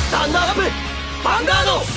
Stand up! Vanguard!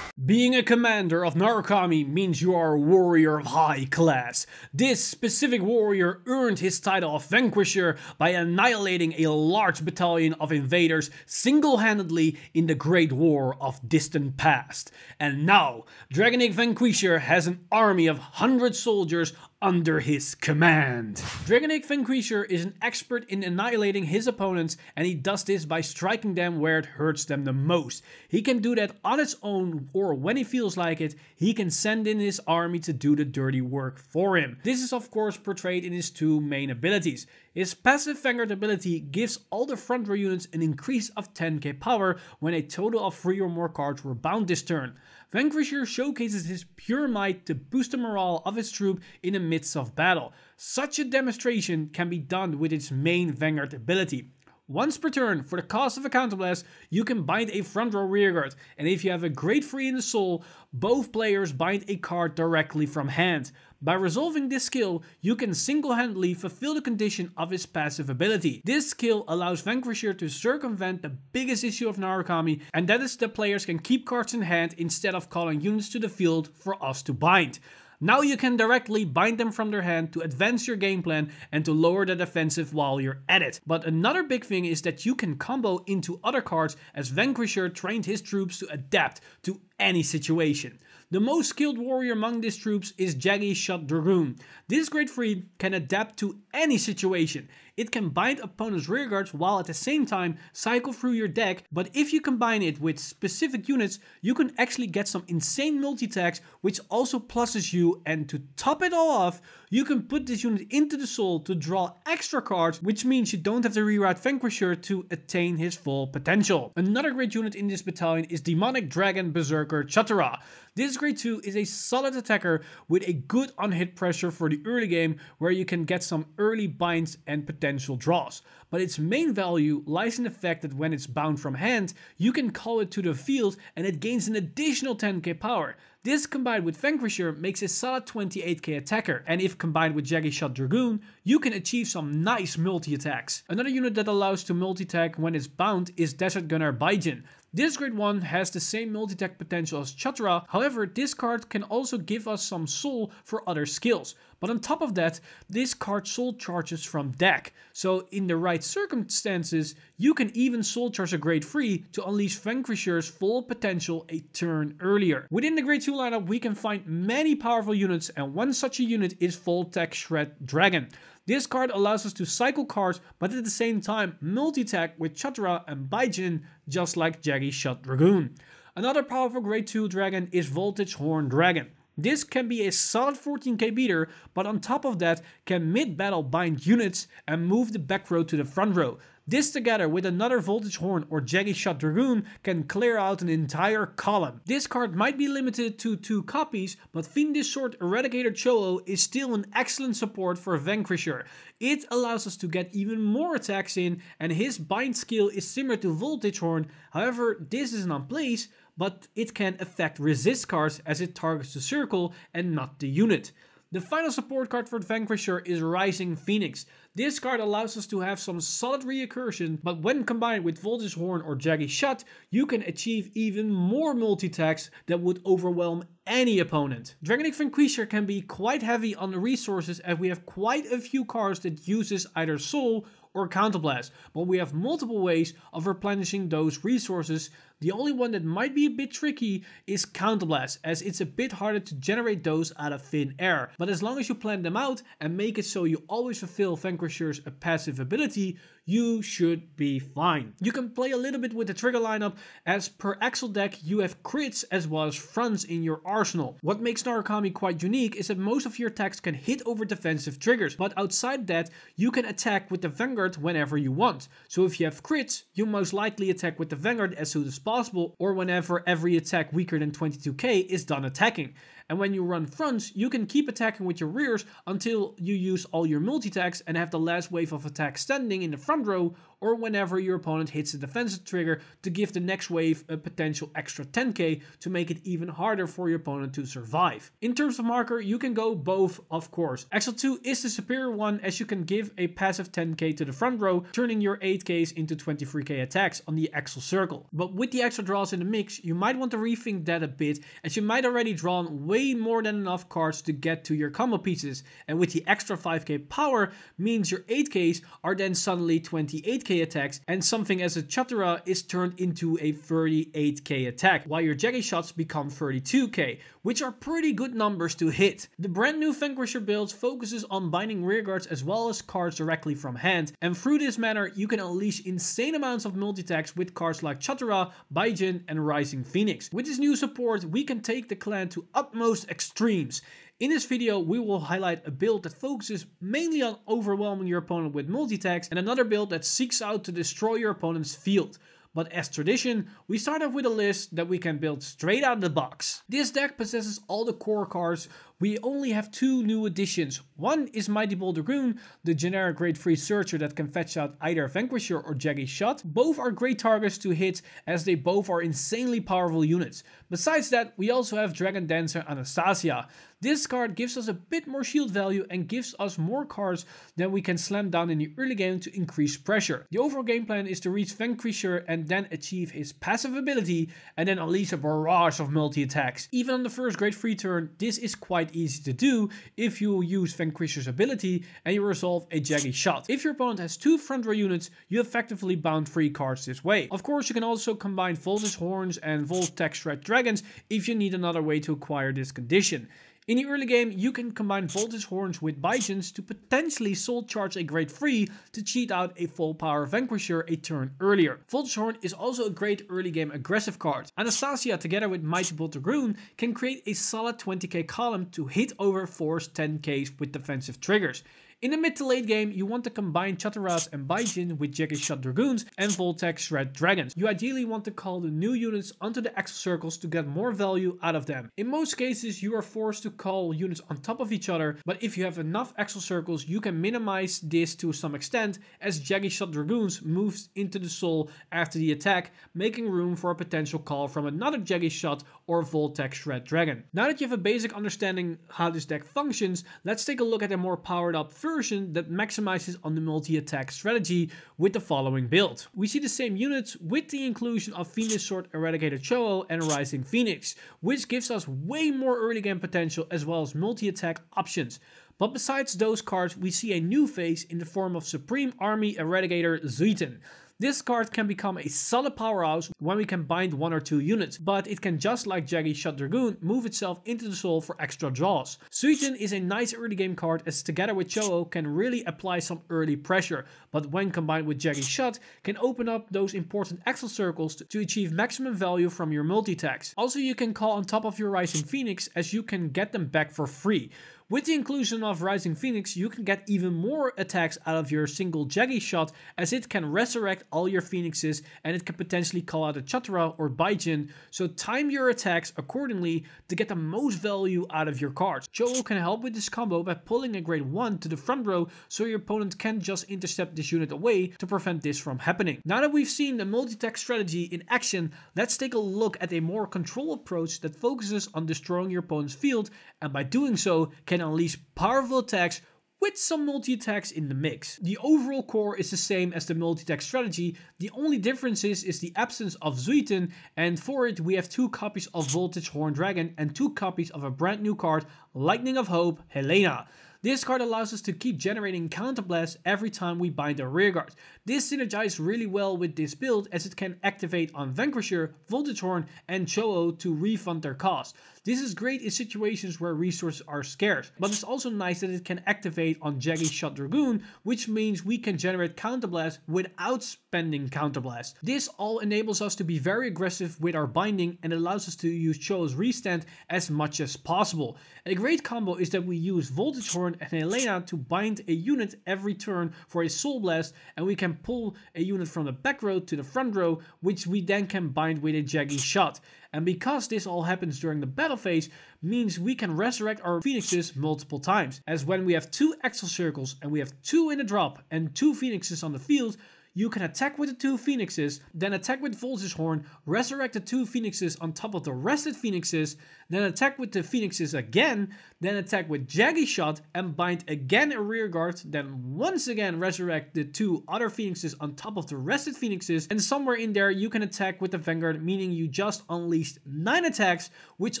Being a commander of Narukami means you are a warrior of high class. This specific warrior earned his title of Vanquisher by annihilating a large battalion of invaders single-handedly in the Great War of distant past. And now, Dragon Egg Vanquisher has an army of 100 soldiers under his command. Dragon Egg Vanquisher is an expert in annihilating his opponents, and he does this by striking them where it hurts them the most. He can do that on its own, or when he feels like it, he can send in his army to do the dirty work for him. This is of course portrayed in his two main abilities. His passive Vanguard ability gives all the front row units an increase of 10k power when a total of 3 or more cards were bound this turn. Vanquisher showcases his pure might to boost the morale of his troop in the midst of battle. Such a demonstration can be done with its main Vanguard ability. Once per turn, for the cost of a counterblast, you can bind a front row rearguard, and if you have a Great Free in the soul, both players bind a card directly from hand. By resolving this skill, you can single-handedly fulfill the condition of his passive ability. This skill allows Vanquisher to circumvent the biggest issue of Narukami, and that is that players can keep cards in hand instead of calling units to the field for us to bind. Now you can directly bind them from their hand to advance your game plan and to lower the defensive while you're at it. But another big thing is that you can combo into other cards, as Vanquisher trained his troops to adapt to any situation. The most skilled warrior among these troops is Jaggi Shot Dragoon. This Great Free can adapt to any situation. It can bind opponents' rearguards while at the same time cycle through your deck, but if you combine it with specific units, you can actually get some insane multi-attacks which also pluses you, and to top it all off, you can put this unit into the soul to draw extra cards, which means you don't have to rewrite Vanquisher to attain his full potential. Another great unit in this battalion is Demonic Dragon Berserker Chatara. This grade 2 is a solid attacker with a good on-hit pressure for the early game, where you can get some early binds and potential draws. But its main value lies in the fact that when it's bound from hand, you can call it to the field and it gains an additional 10k power. This combined with Vanquisher makes a solid 28k attacker, and if combined with Jaggi Shot Dragoon, you can achieve some nice multi-attacks. Another unit that allows to multi-attack when it's bound is Desert Gunner Baijin. This grade 1 has the same multi-attack potential as Chatara, however this card can also give us some soul for other skills. But on top of that, this card soul charges from deck, so in the right circumstances, you can even soul charge a grade 3 to unleash Vanquisher's full potential a turn earlier. Within the grade 2 lineup we can find many powerful units, and one such a unit is Voltech Shred Dragon. This card allows us to cycle cards, but at the same time multi-attack with Chatara and Baijin, just like Jaggi Shot Dragoon. Another powerful grade 2 dragon is Voltage Horn Dragon. This can be a solid 14k beater, but on top of that can mid-battle bind units and move the back row to the front row. This together with another Voltage Horn or Jaggi Shot Dragoon can clear out an entire column. This card might be limited to 2 copies, but Fiendish Sword Eradicator Cholo is still an excellent support for Vanquisher. It allows us to get even more attacks in, and his bind skill is similar to Voltage Horn. However, this is on place, but it can affect resist cards as it targets the circle and not the unit. The final support card for Vanquisher is Rising Phoenix. This card allows us to have some solid reoccursion, but when combined with Voltage Horn or Jaggi Shot, you can achieve even more multi-attacks that would overwhelm any opponent. Dragon Egg Vanquisher can be quite heavy on the resources, as we have quite a few cards that uses either Soul or Counterblast, but we have multiple ways of replenishing those resources. The only one that might be a bit tricky is Counterblast, as it's a bit harder to generate those out of thin air. But as long as you plan them out and make it so you always fulfill Vanquisher's passive ability, you should be fine. You can play a little bit with the trigger lineup, as per Axel deck you have crits as well as fronts in your arsenal. What makes Narukami quite unique is that most of your attacks can hit over defensive triggers, but outside that you can attack with the Vanguard whenever you want. So if you have crits, you most likely attack with the Vanguard as soon as possible, or whenever every attack weaker than 22k is done attacking. And when you run fronts, you can keep attacking with your rears until you use all your multi-attacks and have the last wave of attack standing in the front row, or whenever your opponent hits a defensive trigger to give the next wave a potential extra 10k to make it even harder for your opponent to survive. In terms of marker, you can go both, of course. Axle 2 is the superior one, as you can give a passive 10k to the front row, turning your 8ks into 23k attacks on the Axle circle. But with the extra draws in the mix, you might want to rethink that a bit, as you might already drawn way more than enough cards to get to your combo pieces, and with the extra 5k power means your 8ks are then suddenly 28k attacks, and something as a Chatura is turned into a 38k attack, while your Jaggy shots become 32k, which are pretty good numbers to hit. The brand new Vanquisher build focuses on binding rearguards as well as cards directly from hand, and through this manner you can unleash insane amounts of multi-attacks with cards like Chatura, Baijin and Rising Phoenix. With this new support we can take the clan to utmost extremes. In this video we will highlight a build that focuses mainly on overwhelming your opponent with multi-attacks, and another build that seeks out to destroy your opponent's field. But as tradition, we start off with a list that we can build straight out of the box. This deck possesses all the core cards. We only have 2 new additions. One is Mighty Bull Dragoon, the generic grade 3 searcher that can fetch out either Vanquisher or Jaggy Shot. Both are great targets to hit, as they both are insanely powerful units. Besides that, we also have Dragon Dancer Anastasia. This card gives us a bit more shield value and gives us more cards than we can slam down in the early game to increase pressure. The overall game plan is to reach Vanquisher and then achieve his passive ability and then unleash a barrage of multi-attacks. Even on the first grade 3 turn, this is quite easy to do if you use Vanquisher's ability and you resolve a Jaggy Shot. If your opponent has 2 front row units, you effectively bound 3 cards this way. Of course, you can also combine Voltage Horns and Voltech Shred Dragons if you need another way to acquire this condition. In the early game, you can combine Voltage Horns with Baijins to potentially soul charge a grade 3 to cheat out a full power Vanquisher a turn earlier. Voltage Horn is also a great early game aggressive card. Anastasia together with Mighty Bull Dragoon can create a solid 20k column to hit over force 10ks with defensive triggers. In the mid to late game, you want to combine Chaturas and Baijin with Jaggy Shot Dragoons and Voltech Shred Dragons. You ideally want to call the new units onto the Axle circles to get more value out of them. In most cases, you are forced to call units on top of each other, but if you have enough Axle circles, you can minimize this to some extent, as Jaggy Shot Dragoons moves into the soul after the attack, making room for a potential call from another Jaggy Shot or Voltech Shred Dragon. Now that you have a basic understanding how this deck functions, let's take a look at a more powered up version that maximizes on the multi-attack strategy with the following build. We see the same units with the inclusion of Venusaur Eradicator Cho-O and Rising Phoenix, which gives us way more early game potential as well as multi-attack options. But besides those cards, we see a new face in the form of Supreme Army Eradicator Zuiten. This card can become a solid powerhouse when we can bind 1 or 2 units, but it can, just like Jaggy Shot Dragoon, move itself into the soul for extra draws. Zuiten is a nice early game card, as together with Cho-O can really apply some early pressure, but when combined with Jaggy Shot can open up those important Axle circles to achieve maximum value from your multi-attacks. Also, you can call on top of your Rising Phoenix, as you can get them back for free. With the inclusion of Rising Phoenix, you can get even more attacks out of your single Jaggy Shot, as it can resurrect all your Phoenixes and it can potentially call out a Chatura or Baijin, so time your attacks accordingly to get the most value out of your cards. Cho-O can help with this combo by pulling a grade 1 to the front row, so your opponent can just intercept this unit away to prevent this from happening. Now that we've seen the multi-attack strategy in action, let's take a look at a more control approach that focuses on destroying your opponent's field, and by doing so can unleash powerful attacks with some multi-attacks in the mix. The overall core is the same as the multi-attack strategy, the only difference is the absence of Zuiten, and for it we have 2 copies of Voltage Horn Dragon and 2 copies of a brand new card, Lightning of Hope, Helena. This card allows us to keep generating counterblasts every time we bind a rearguard. This synergizes really well with this build, as it can activate on Vanquisher, Voltage Horn and Cho-O to refund their cost. This is great in situations where resources are scarce, but it's also nice that it can activate on Jaggy Shot Dragoon, which means we can generate counterblasts without spending counterblast. This all enables us to be very aggressive with our binding and allows us to use Cho-O's restand as much as possible. A great combo is that we use Voltage Horn and Helena to bind a unit every turn for a Soul Blast, and we can pull a unit from the back row to the front row, which we then can bind with a Jaggy Shot. And because this all happens during the battlefield, Shadow phase means we can resurrect our Phoenixes multiple times, as when we have 2 Exile Circles and we have 2 in the drop and 2 Phoenixes on the field, you can attack with the 2 Phoenixes, then attack with Voltage Horn, resurrect the 2 Phoenixes on top of the rested Phoenixes, then attack with the Phoenixes again, then attack with Jaggy Shot and bind again a rear guard, then once again resurrect the 2 other Phoenixes on top of the rested Phoenixes, and somewhere in there you can attack with the Vanguard, meaning you just unleashed 9 attacks, which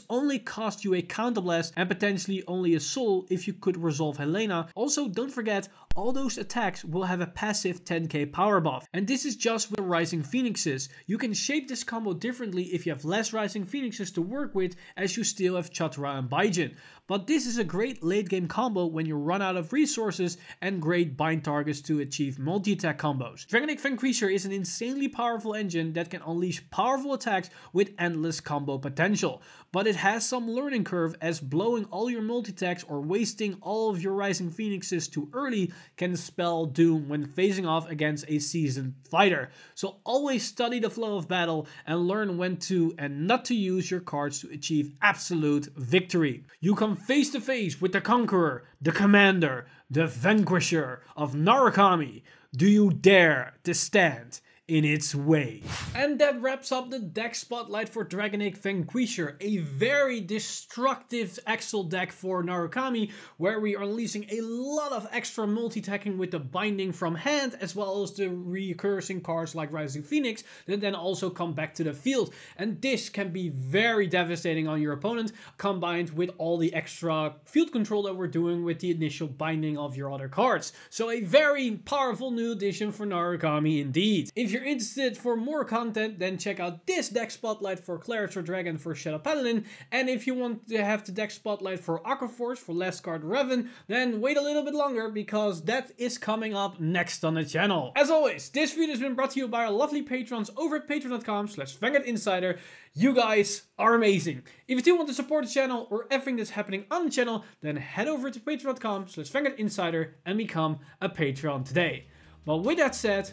only cost you a Counterblast and potentially only a soul if you could resolve Helena. Also, don't forget, all those attacks will have a passive 10k power buff. And this is just with the Rising Phoenixes. You can shape this combo differently if you have less Rising Phoenixes to work with, as you still have Chatra and Baijin. But this is a great late game combo when you run out of resources, and great bind targets to achieve multi-attack combos. Dragon Egg Vanquisher is an insanely powerful engine that can unleash powerful attacks with endless combo potential. But it has some learning curve, as blowing all your multi-attacks or wasting all of your Rising Phoenixes too early can spell doom when facing off against a seasoned fighter. So always study the flow of battle and learn when to and not to use your cards to achieve absolute victory. You come face to face with the Conqueror, the Commander, the Vanquisher of Narukami. Do you dare to stand in its way? And that wraps up the deck spotlight for Dragon Egg Vanquisher, a very destructive Exile deck for Narukami, where we are unleashing a lot of extra multi-attacking with the binding from hand, as well as the recursing cards like Rising Phoenix that then also come back to the field. And this can be very devastating on your opponent, combined with all the extra field control that we're doing with the initial binding of your other cards. So a very powerful new addition for Narukami indeed. If you're interested for more content, then check out this deck spotlight for Claritor Dragon for Shadow Paladin, and if you want to have the deck spotlight for Aquaforce for Last Card Revan, then wait a little bit longer, because that is coming up next on the channel. As always, this video has been brought to you by our lovely patrons over at patreon.com/VanguardInsider. You guys are amazing. If you do want to support the channel or everything that's happening on the channel, then head over to patreon.com/VanguardInsider and become a patron today. But with that said,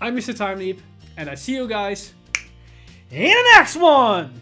I'm Mr. Time Leap, and I see you guys in the next one!